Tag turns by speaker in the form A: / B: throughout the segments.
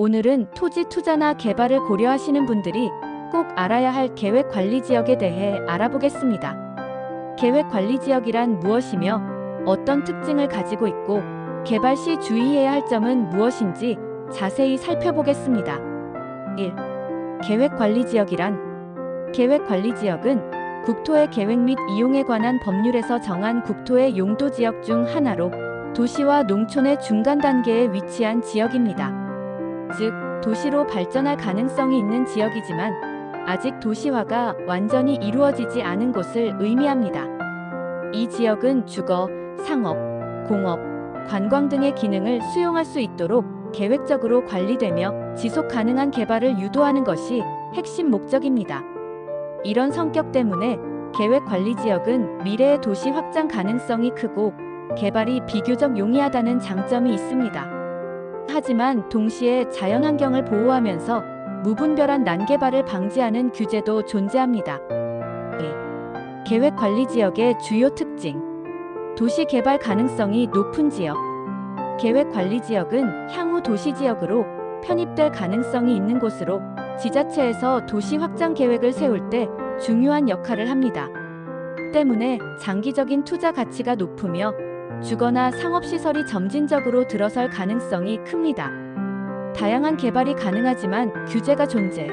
A: 오늘은 토지 투자나 개발을 고려하시는 분들이 꼭 알아야 할 계획관리지역에 대해 알아보겠습니다. 계획관리지역이란 무엇이며 어떤 특징을 가지고 있고 개발 시 주의해야 할 점은 무엇인지 자세히 살펴보겠습니다. 1. 계획관리지역이란 계획관리지역은 국토의 계획 및 이용에 관한 법률에서 정한 국토의 용도지역 중 하나로 도시와 농촌의 중간 단계에 위치한 지역입니다. 즉, 도시로 발전할 가능성이 있는 지역이지만 아직 도시화가 완전히 이루어지지 않은 곳을 의미합니다. 이 지역은 주거, 상업, 공업, 관광 등의 기능을 수용할 수 있도록 계획적으로 관리되며 지속 가능한 개발을 유도하는 것이 핵심 목적입니다. 이런 성격 때문에 계획관리지역은 미래의 도시 확장 가능성이 크고 개발이 비교적 용이하다는 장점이 있습니다. 하지만 동시에 자연환경을 보호하면서 무분별한 난개발을 방지하는 규제도 존재합니다. 계획관리지역의 주요 특징. 도시 개발 가능성이 높은 지역. 계획관리지역은 향후 도시지역으로 편입될 가능성이 있는 곳으로 지자체에서 도시 확장 계획을 세울 때 중요한 역할을 합니다. 때문에 장기적인 투자 가치가 높으며 주거나 상업시설이 점진적으로 들어설 가능성이 큽니다. 다양한 개발이 가능하지만 규제가 존재.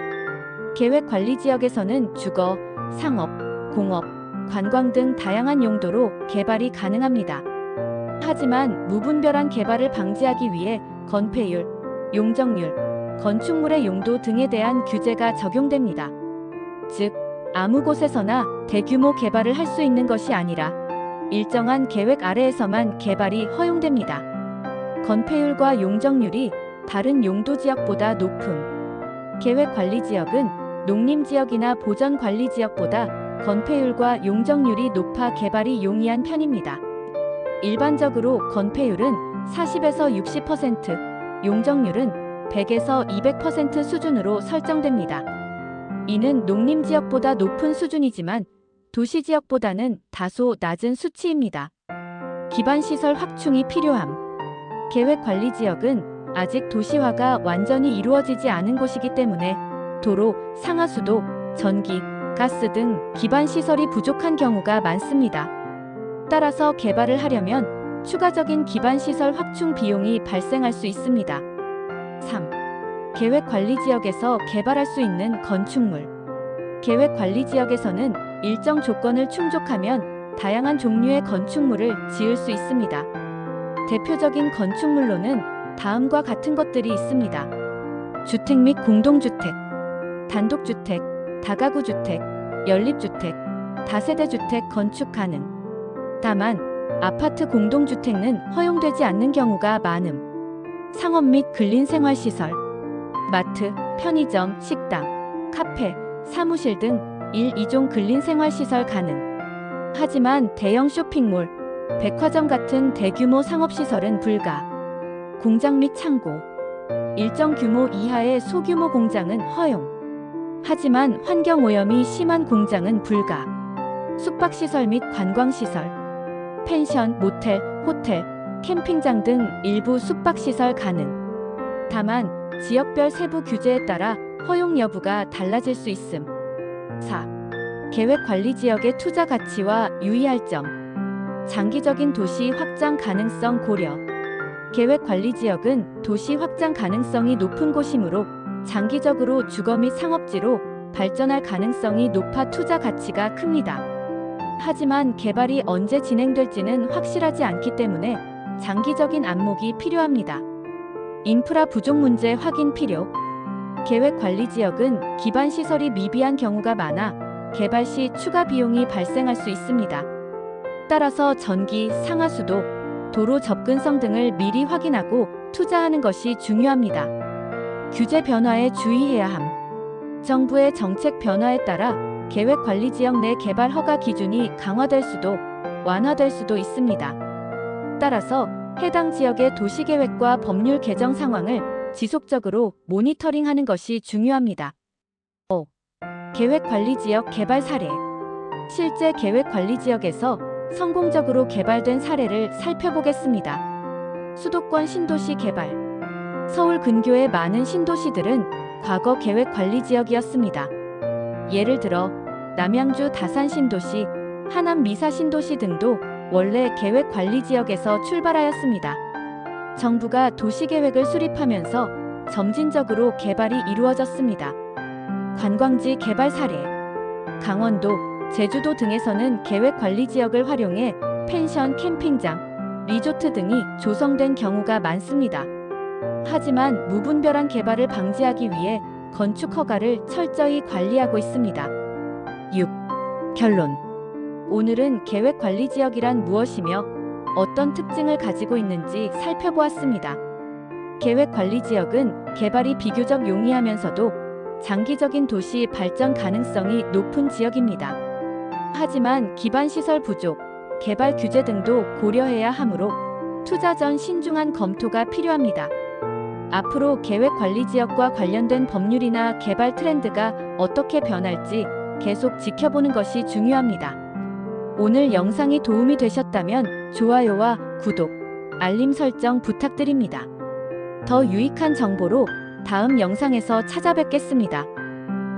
A: 계획관리지역에서는 주거, 상업, 공업, 관광 등 다양한 용도로 개발이 가능합니다. 하지만 무분별한 개발을 방지하기 위해 건폐율, 용적률, 건축물의 용도 등에 대한 규제가 적용됩니다. 즉, 아무 곳에서나 대규모 개발을 할 수 있는 것이 아니라 일정한 계획 아래에서만 개발이 허용됩니다. 건폐율과 용적률이 다른 용도지역보다 높음. 계획관리지역은 농림지역이나 보전관리지역보다 건폐율과 용적률이 높아 개발이 용이한 편입니다. 일반적으로 건폐율은 40에서 60%, 용적률은 100에서 200% 수준으로 설정됩니다. 이는 농림지역보다 높은 수준이지만 도시지역보다는 다소 낮은 수치입니다. 기반시설 확충이 필요함. 계획관리지역은 아직 도시화가 완전히 이루어지지 않은 곳이기 때문에 도로, 상하수도, 전기, 가스 등 기반시설이 부족한 경우가 많습니다. 따라서 개발을 하려면 추가적인 기반시설 확충 비용이 발생할 수 있습니다. 3. 계획관리지역에서 개발할 수 있는 건축물. 계획관리지역에서는 일정 조건을 충족하면 다양한 종류의 건축물을 지을 수 있습니다. 대표적인 건축물로는 다음과 같은 것들이 있습니다. 주택 및 공동주택, 단독주택, 다가구주택, 연립주택, 다세대주택 건축 가능. 다만 아파트 공동주택은 허용되지 않는 경우가 많음. 상업 및 근린생활시설, 마트, 편의점, 식당, 카페, 사무실 등 1, 2종 근린생활시설 가능. 하지만 대형 쇼핑몰, 백화점 같은 대규모 상업시설은 불가. 공장 및 창고, 일정 규모 이하의 소규모 공장은 허용. 하지만 환경오염이 심한 공장은 불가. 숙박시설 및 관광시설, 펜션, 모텔, 호텔, 캠핑장 등 일부 숙박시설 가능. 다만 지역별 세부 규제에 따라 허용 여부가 달라질 수 있음. 4. 계획관리지역의 투자 가치와 유의할 점. 장기적인 도시 확장 가능성 고려. 계획관리지역은 도시 확장 가능성이 높은 곳이므로 장기적으로 주거 및 상업지로 발전할 가능성이 높아 투자 가치가 큽니다. 하지만 개발이 언제 진행될지는 확실하지 않기 때문에 장기적인 안목이 필요합니다. 인프라 부족 문제 확인 필요. 계획관리지역은 기반시설이 미비한 경우가 많아 개발 시 추가 비용이 발생할 수 있습니다. 따라서 전기, 상하수도, 도로 접근성 등을 미리 확인하고 투자하는 것이 중요합니다. 규제 변화에 주의해야 함. 정부의 정책 변화에 따라 계획관리지역 내 개발 허가 기준이 강화될 수도 완화될 수도 있습니다. 따라서 해당 지역의 도시계획과 법률 개정 상황을 지속적으로 모니터링하는 것이 중요합니다. 5. 계획관리지역 개발 사례. 실제 계획관리지역에서 성공적으로 개발된 사례를 살펴보겠습니다. 수도권 신도시 개발. 서울 근교의 많은 신도시들은 과거 계획 관리 지역이었습니다. 예를 들어 남양주 다산 신도시, 하남 미사 신도시 등도 원래 계획 관리 지역에서 출발하였습니다. 정부가 도시계획을 수립하면서 점진적으로 개발이 이루어졌습니다. 관광지 개발 사례. 강원도, 제주도 등에서는 계획 관리 지역을 활용해 펜션, 캠핑장, 리조트 등이 조성된 경우가 많습니다. 하지만 무분별한 개발을 방지하기 위해 건축 허가를 철저히 관리하고 있습니다. 6. 결론. 오늘은 계획 관리 지역이란 무엇이며 어떤 특징을 가지고 있는지 살펴보았습니다. 계획 관리 지역은 개발이 비교적 용이하면서도 장기적인 도시 발전 가능성이 높은 지역입니다. 하지만 기반 시설 부족, 개발 규제 등도 고려해야 하므로 투자 전 신중한 검토가 필요합니다. 앞으로 계획 관리 지역과 관련된 법률이나 개발 트렌드가 어떻게 변할지 계속 지켜보는 것이 중요합니다. 오늘 영상이 도움이 되셨다면 좋아요와 구독, 알림 설정 부탁드립니다. 더 유익한 정보로 다음 영상에서 찾아뵙겠습니다.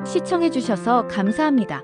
A: 시청해주셔서 감사합니다.